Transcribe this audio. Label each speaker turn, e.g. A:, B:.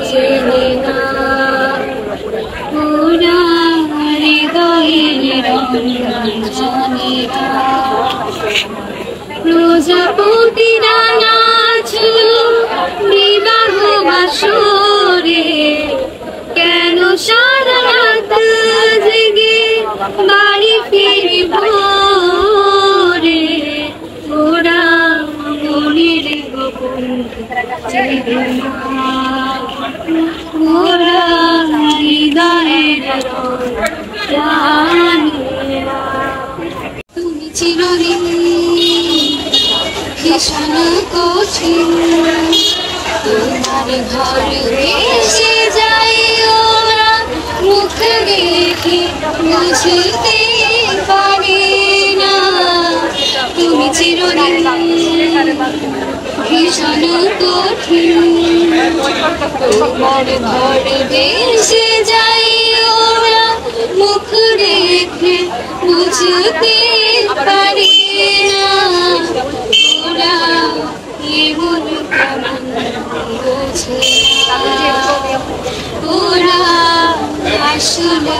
A: চেনে না ওরা হৃদয়ের জানে না প্রজাপতিরা নাচল বিবাহ বাসরে কেন সারা রাত জেগে বাড়ি ফিরব রে ওরা মনের গোপন চেনে না ওরা হৃদয়ের জানে না তুমি চিরদিন ভীষণ কঠিন তোমার ঘর এসে যাই ওরা মুখ দেখে বুঝতে পারে না তুমি চিরদিন ভীষণ কঠিন তোমার ঘর এসে যাই ওরা মুখ দেখে বুঝতে পারে না ওরা এমন বোঝে ওরা আসলে